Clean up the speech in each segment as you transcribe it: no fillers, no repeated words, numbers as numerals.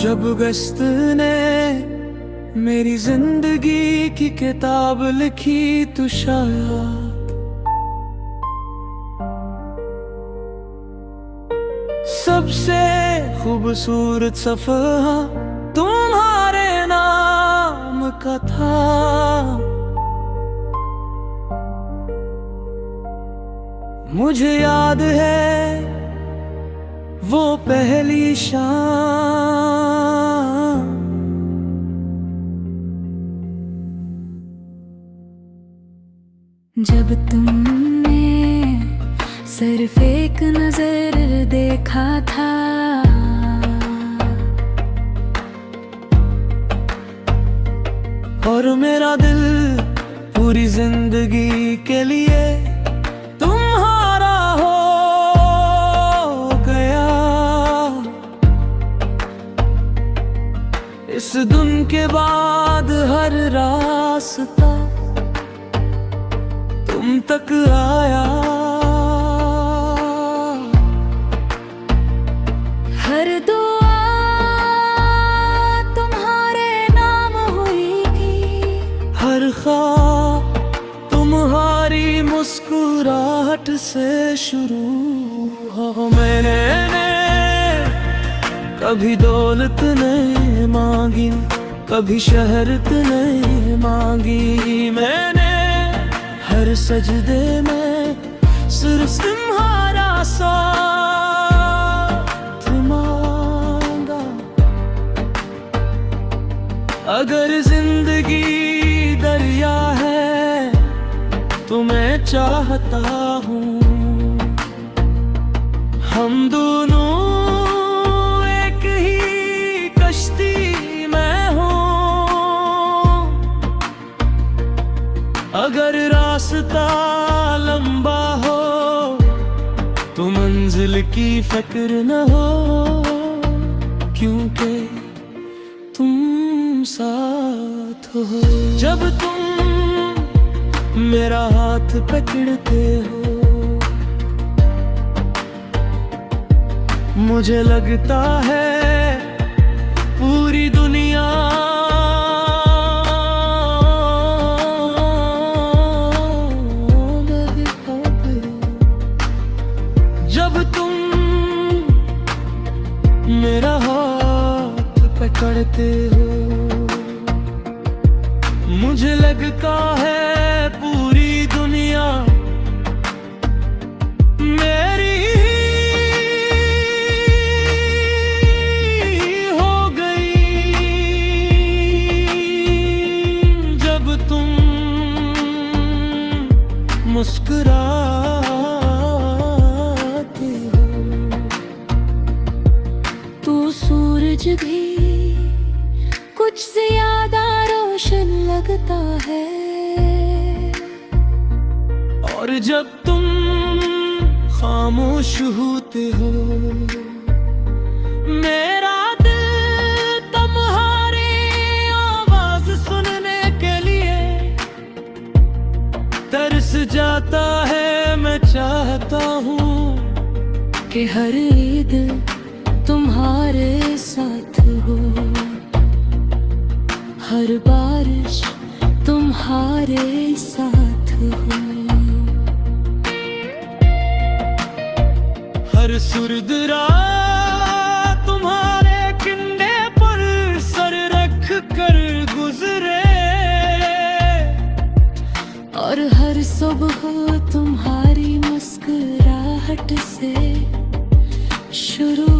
जब गश्त ने मेरी जिंदगी की किताब लिखी तो शायद सबसे खूबसूरत सफ़हा तुम्हारे नाम का था। मुझे याद है वो पहली शाम, जब तुमने सिर्फ एक नजर देखा था। और मेरा दिल पूरी जिंदगी के लिए तुम्हारा हो गया। इस दिन के बाद हर रास्ता तुम तक आया। हर दुआ तुम्हारे नाम हुई थी, हर ख्वाब तुम्हारी मुस्कुराहट से शुरू हो। मैंने कभी दौलत नहीं मांगी, कभी शहरत नहीं मांगी। मैंने हर सजदे में सिर्फ तुम्हारा साथ मांगा। अगर जिंदगी दरिया है तो मैं चाहता हूँ हम दोनों एक ही कश्ती में हों। अगर रास्ता लंबा हो तो मंजिल की फिक्र न हो, क्योंकि तुम साथ हो। जब तुम मेरा हाथ पकड़ते हो मुझे लगता है पूरी दुनिया जब तुम मेरा हाथ पकड़ते हो मुझे लगता है पूरी दुनिया मेरी हो गई। जब तुम मुस्कुराते हो तो सूरज भी कुछ ज्यादा रोशन लगता है। और जब तुम खामोश होते हो मेरा दिल तुम्हारी आवाज सुनने के लिए तरस जाता है। मैं चाहता हूँ कि हर ईद तुम्हारे साथ हो, हर बारिश तुम्हारे साथ हो, हर सुर्द रात तुम्हारे कंधे पर सर रख कर गुजरे। और हर सुबह तुम्हारी मुस्कुराहट से शुरू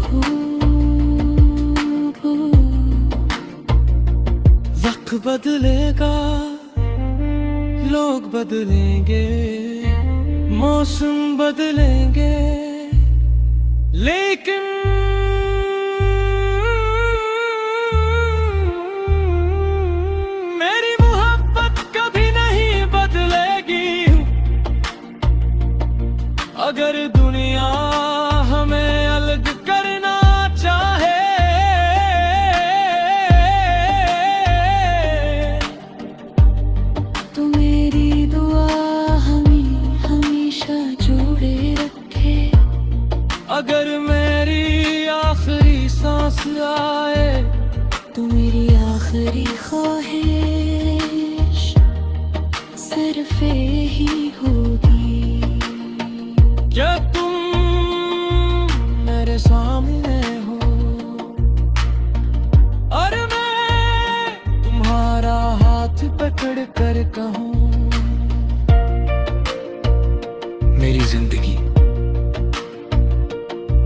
हो। वक्त बदलेगा लोग बदलेंगे मौसम बदलेंगे लेकिन मेरी मोहब्बत कभी नहीं बदलेगी। अगर दुनिया हमें अलग करना चाहे तो मेरी दुआ हमें हमेशा जोड़े रखे। अगर मेरी आखिरी सांस आए। तू मेरी आखिरी ख्वाहिश सिर्फ ही होगी। क्या तुम मेरे सामने हो और मैं तुम्हारा हाथ पकड़ कर कहूँ, मेरी जिंदगी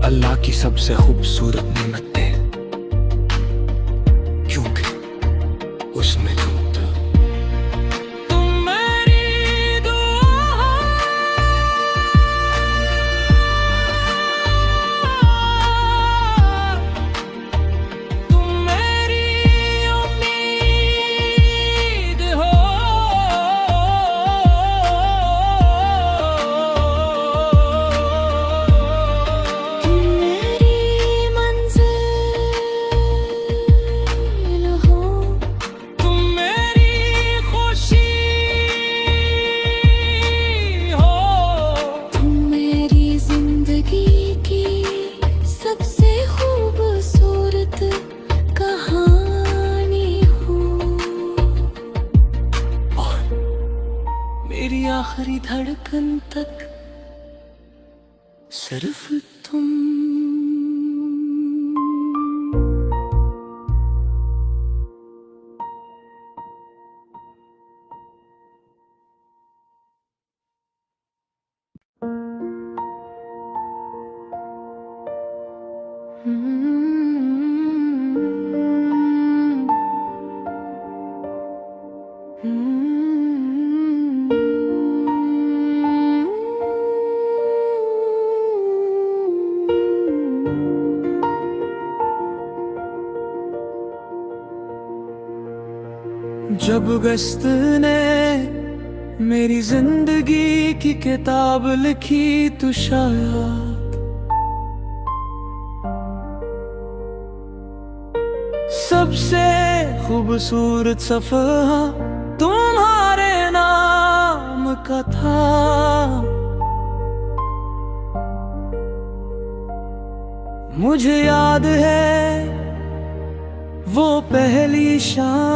अल्लाह की सबसे खूबसूरत नेमत है, क्योंकि उसमें तुम मेरी दुआ, तुम मेरी उम्मीद हो। तुम मेरी मंजिल हो। तुम मेरी खुशी हो। तुम मेरी जिंदगी की सबसे खूबसूरत कहानी हो। और मेरी आखिरी धड़कन तक सिर्फ तुम। जब गश्त ने मेरी जिंदगी की किताब लिखी तो शायद सबसे खूबसूरत सफ़हा तुम्हारे नाम का था। मुझे याद है वो पहली शाम,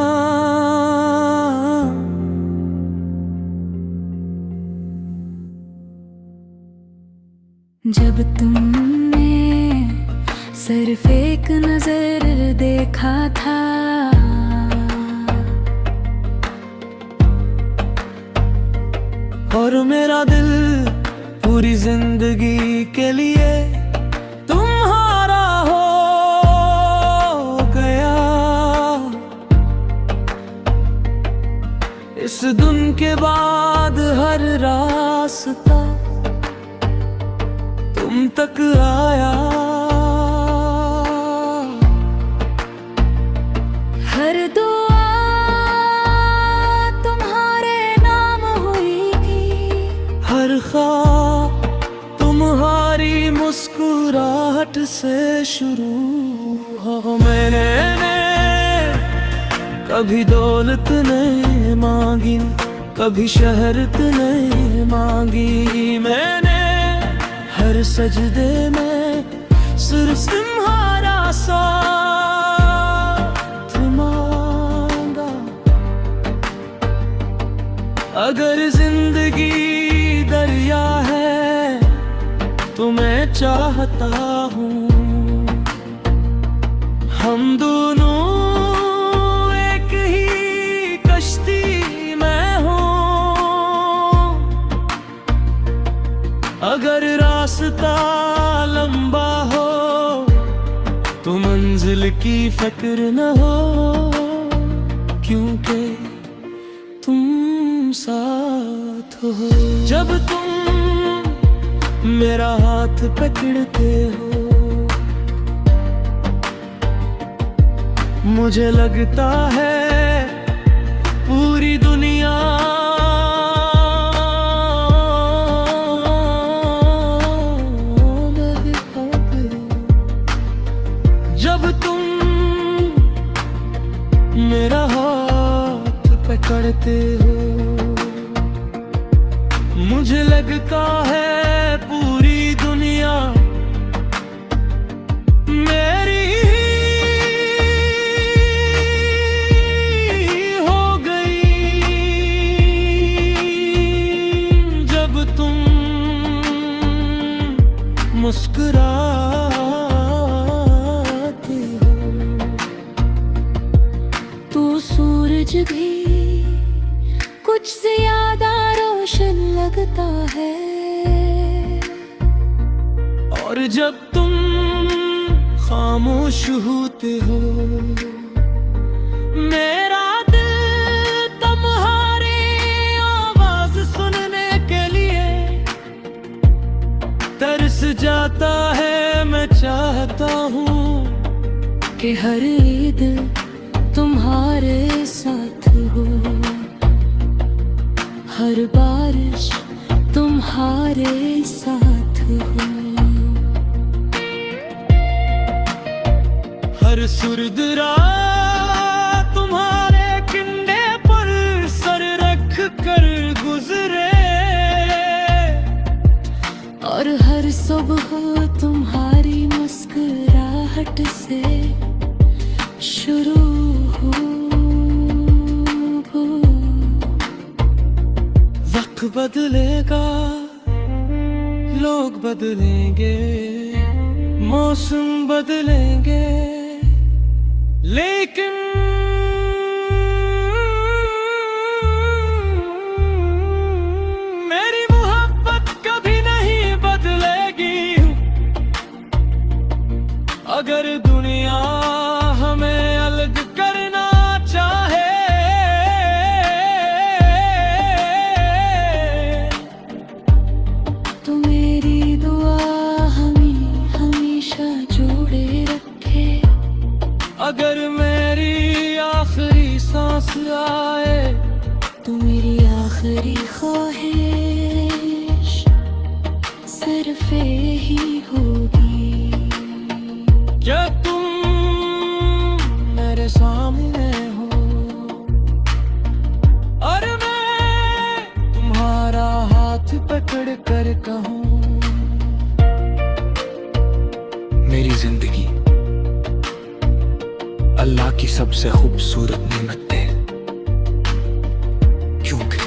जब तुमने सिर्फ एक नजर देखा था। और मेरा दिल पूरी जिंदगी के लिए तुम्हारा हो गया। इस दिन के बाद हर रास्ता तुम तक आया। हर दुआ तुम्हारे नाम हुई। हर ख्वाब तुम्हारी मुस्कुराहट से शुरू हो। मैंने कभी दौलत नहीं मांगी, कभी शहरत नहीं मांगी। मैंने हर सजदे में सिर्फ तुम्हारा साथ मांगा। अगर जिंदगी दरिया है तो मैं चाहता हूँ हम दोनों एक ही कश्ती में हों। अगर रास्ता लंबा हो तो मंजिल की फिक्र न हो, क्योंकि तुम साथ हो। जब तुम मेरा हाथ पकड़ते हो मुझे लगता है पूरी दुनिया जब तुम मेरा हाथ पकड़ते हो मुझे लगता है पूरी दुनिया मेरी ही तुझसे ज्यादा रोशन लगता है। और जब तुम खामोश होते हो मेरा दिल तुम्हारी आवाज सुनने के लिए तरस जाता है। मैं चाहता हूँ कि हर ईद तुम्हारे साथ हो, हर बारिश तुम्हारे साथ हो, हर सुर्द रात तुम्हारे किन्ने पर सर रख कर गुजरे। और हर सुबह तुम्हारी मुस्कुराहट से शुरू हो। वक्त बदलेगा, लोग बदलेंगे, मौसम बदलेंगे, लेकिन मेरी मोहब्बत कभी नहीं बदलेगी। अगर दुनिया हमें अलग करना चाहे तो मेरी दुआ हमें हमेशा जोड़े रखे। अगर मेरी आखिरी सांस आए तो मेरी आखिरी ख्वाहिश सिर्फ ही होगी। क्या तुम मेरे सामने हो और मैं तुम्हारा हाथ पकड़ कर कहूँ मेरी जिंदगी अल्लाह की सबसे खूबसूरत नेमत है, क्योंकि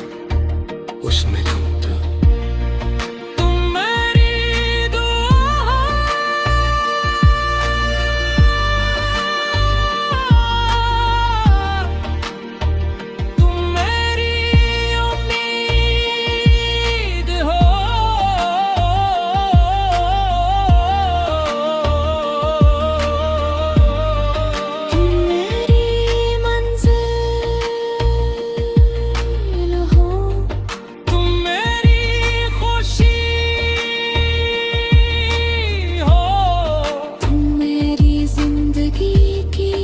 उसमें तुम मेरी दुआ, तुम मेरी उम्मीद हो। तुम मेरी मंजिल हो, तुम मेरी खुशी हो। तुम मेरी जिंदगी की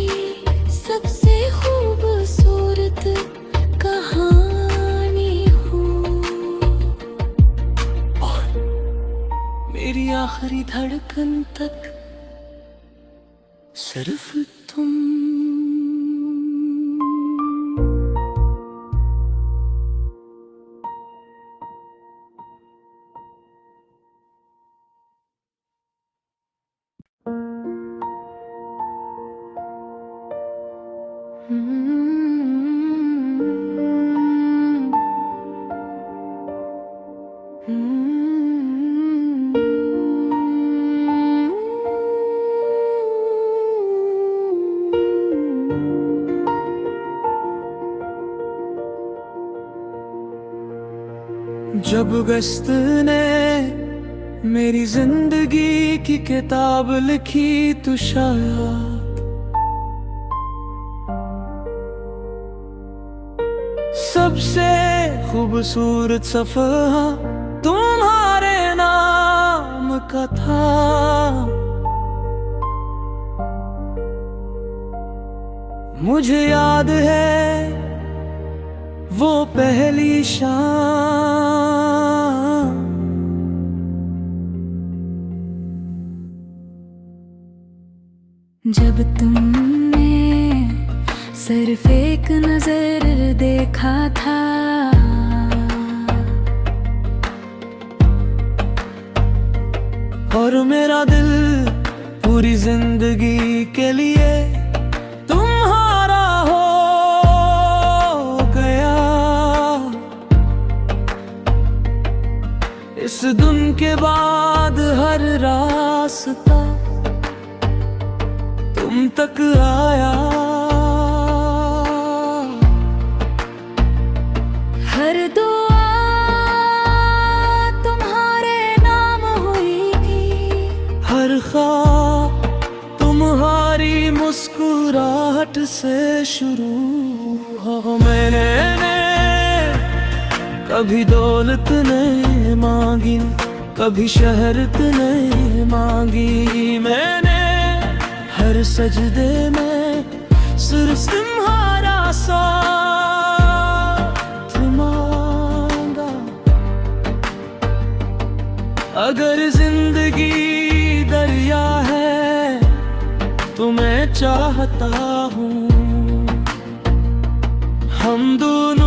सबसे खूबसूरत कहानी हो। और मेरी आखिरी धड़कन तक सिर्फ तुम। जब गश्त ने मेरी जिंदगी की किताब लिखी तो शायद सबसे खूबसूरत सफ़हा तुम्हारे नाम का था। मुझे याद है वो पहली शाम, जब तुमने सिर्फ एक नजर देखा था। और मेरा दिल पूरी जिंदगी के लिए तुम्हारा हो गया। इस दिन के बाद हर रास्ता तुम तक आया। हर दुआ तुम्हारे नाम हुई, हर ख्वाब तुम्हारी मुस्कुराहट से शुरू हो। मैंने कभी दौलत नहीं मांगी, कभी शहरत नहीं मांगी, मैंने हर सजदे में सिर्फ तुम्हारा साथ मांगा। अगर जिंदगी दरिया है तो मैं चाहता हूँ हम दोनों